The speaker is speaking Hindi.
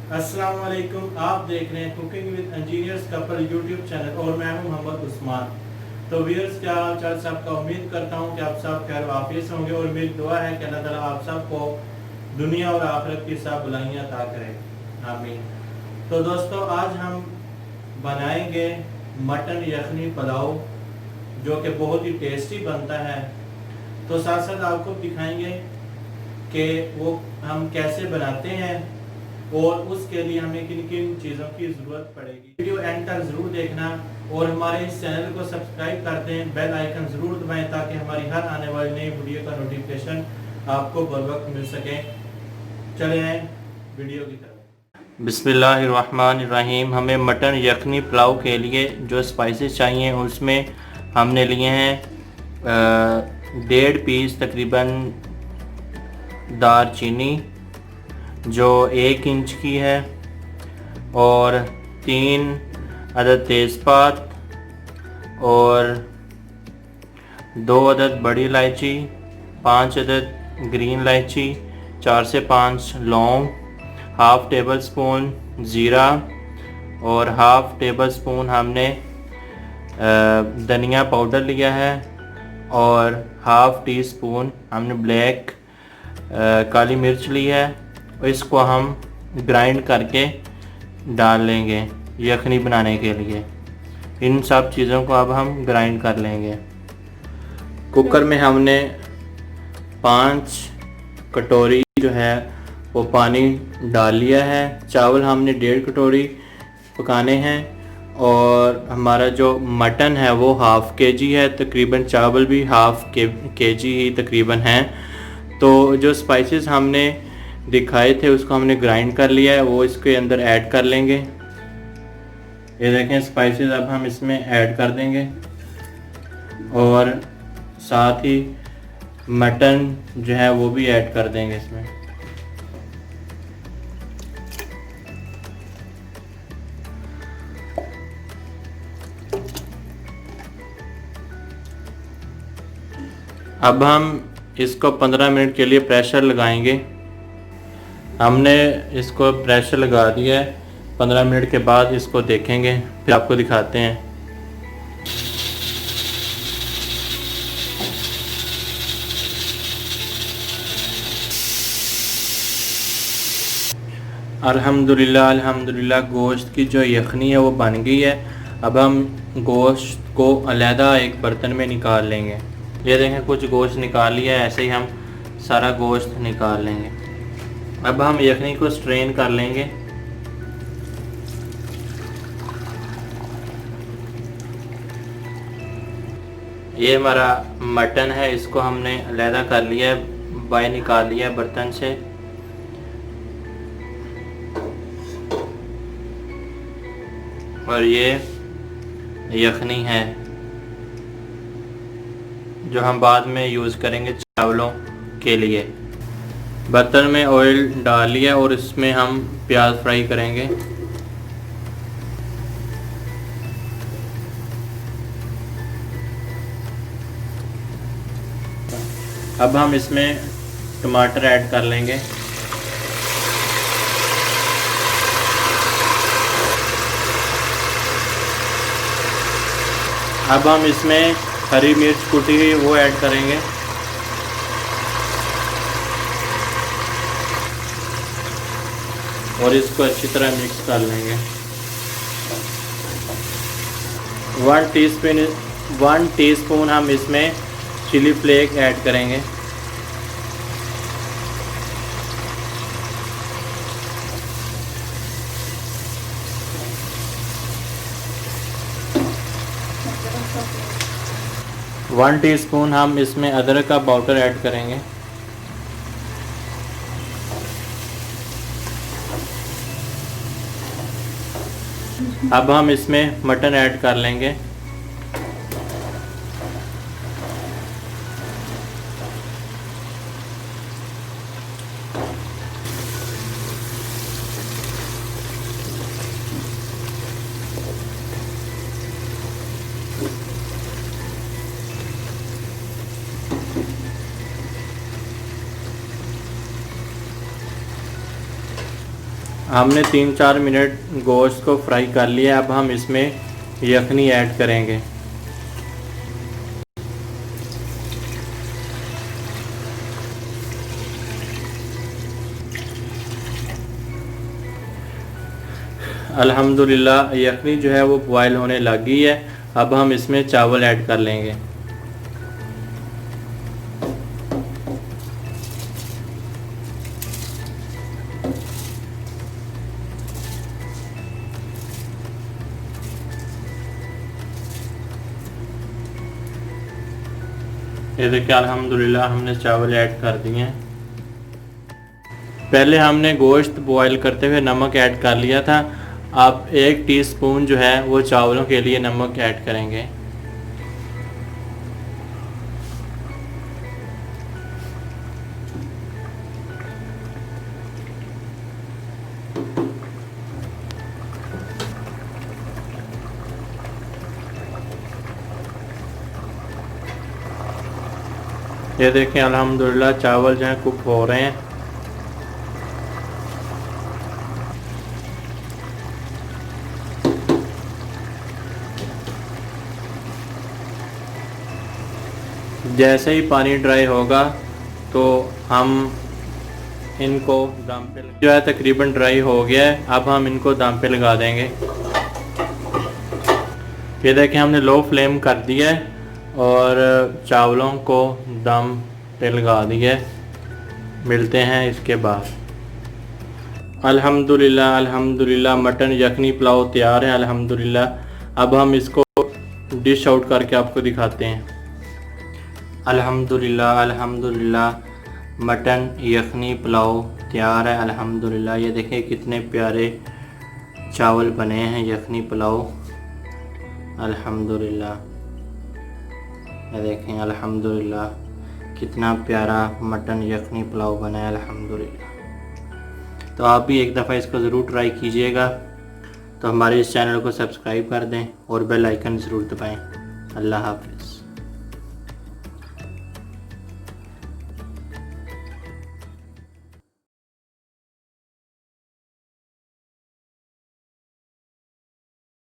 अस्सलाम वालेकुम। आप देख रहे हैं cooking with engineers couple YouTube channel और मैं हूं मोहम्मद उस्मान। तो व्यूअर्स, क्या हाल चाल सबका? उम्मीद करता हूं कि आप सब खैर वाफियत से होंगे और मेरी दुआ है कि अल्लाह ताला आप सबको दुनिया और आखिरत की सब भलाइयां अता करे, आमीन। तो दोस्तों, आज हम बनाएंगे मटन यखनी पुलाव, जो कि बहुत ही टेस्टी बनता है। तो साथ साथ आपको दिखाएंगे कि वो हम कैसे बनाते हैं और उसके लिए हमें किन किन चीज़ों की ज़रूरत पड़ेगी। वीडियो एंड तक ज़रूर देखना और हमारे इस चैनल को सब्सक्राइब कर दें, बेल आइकन ज़रूर दबाएं ताकि हमारी हर आने वाली नई वीडियो का नोटिफिकेशन आपको बर वक्त मिल सके। चले आए वीडियो की तरफ। बिस्मिल्लाहिर्रहमानिर्रहीम। हमें मटन यखनी पुलाव के लिए जो स्पाइसेस चाहिए उसमें हमने लिए हैं 1.5 पीस तकरीबन दारचीनी जो 1 इंच की है, और 3 अदद तेज़पात, और 2 अदद बड़ी इलायची, 5 अदद ग्रीन इलायची, 4 से 5 लौंग, हाफ़ टेबल स्पून ज़ीरा, और हाफ़ टेबल स्पून हमने धनिया पाउडर लिया है, और हाफ़ टी स्पून हमने ब्लैक काली मिर्च ली है। इसको हम ग्राइंड करके डाल लेंगे यखनी बनाने के लिए। इन सब चीज़ों को अब हम ग्राइंड कर लेंगे। कुकर में हमने 5 कटोरी जो है वो पानी डाल लिया है। चावल हमने 1.5 कटोरी पकाने हैं, और हमारा जो मटन है वो हाफ़ केजी है तकरीबन, चावल भी हाफ़ केजी ही तकरीबन हैं। तो जो स्पाइसेस हमने दिखाए थे उसको हमने ग्राइंड कर लिया है, वो इसके अंदर ऐड कर लेंगे। ये देखें स्पाइसेस अब हम इसमें ऐड कर देंगे, और साथ ही मटन जो है वो भी ऐड कर देंगे इसमें। अब हम इसको 15 मिनट के लिए प्रेशर लगाएंगे। हमने इसको प्रेशर लगा दिया है। 15 मिनट के बाद इसको देखेंगे, फिर आपको दिखाते हैं। अल्हम्दुलिल्लाह अल्हम्दुलिल्लाह, गोश्त की जो यखनी है वो बन गई है। अब हम गोश्त को अलहदा एक बर्तन में निकाल लेंगे। ये देखें कुछ गोश्त निकाल लिया है, ऐसे ही हम सारा गोश्त निकाल लेंगे। अब हम यखनी को स्ट्रेन कर लेंगे। ये हमारा मटन है, इसको हमने अलहदा कर लिया है, बाहर निकाल लिया है बर्तन से। और ये यखनी है जो हम बाद में यूज़ करेंगे चावलों के लिए। बर्तन में ऑयल डाल लिया और इसमें हम प्याज फ्राई करेंगे। अब हम इसमें टमाटर ऐड कर लेंगे। अब हम इसमें हरी मिर्च कुटी हुई वो ऐड करेंगे। और इसको अच्छी तरह मिक्स कर लेंगे। 1 टीस्पून हम इसमें चिली फ्लेक ऐड करेंगे। वन टीस्पून हम इसमें अदरक का पाउडर ऐड करेंगे। अब हम इसमें मटन ऐड कर लेंगे। हमने 3-4 मिनट गोश्त को फ्राई कर लिया। अब हम इसमें यखनी ऐड करेंगे। अल्हम्दुलिल्लाह यखनी जो है वो बॉयल होने लग गई है। अब हम इसमें चावल ऐड कर लेंगे। ये देखिए अल्हम्दुलिल्लाह हमने चावल ऐड कर दिए हैं। पहले हमने गोश्त बॉयल करते हुए नमक ऐड कर लिया था। अब 1 टीस्पून जो है वो चावलों के लिए नमक ऐड करेंगे। ये देखें अल्हम्दुलिल्लाह चावल जो है कुक हो रहे हैं। जैसे ही पानी ड्राई होगा तो हम इनको दम पे जो है तकरीबन ड्राई हो गया है। अब हम इनको दम पे लगा देंगे। ये देखें हमने लो फ्लेम कर दिया है और चावलों को दम पे लगा दिया है। मिलते हैं इसके बाद। अल्हम्दुलिल्लाह अल्हम्दुलिल्लाह मटन यखनी पुलाव तैयार है अल्हम्दुलिल्लाह। अब हम इसको डिश आउट करके आपको दिखाते हैं। अल्हम्दुलिल्लाह अल्हम्दुलिल्लाह मटन यखनी पुलाव तैयार है अल्हम्दुलिल्लाह। ये देखें कितने प्यारे चावल बने हैं यखनी पुलाव अल्हम्दुलिल्लाह। ये देखें अल्हम्दुलिल्लाह कितना प्यारा मटन यखनी पुलाव बना है अल्हम्दुलिल्लाह। तो आप भी एक दफ़ा इसको ज़रूर ट्राई कीजिएगा। तो हमारे इस चैनल को सब्सक्राइब कर दें और बेल आइकन ज़रूर दबाएं। अल्लाह हाफ़िज़।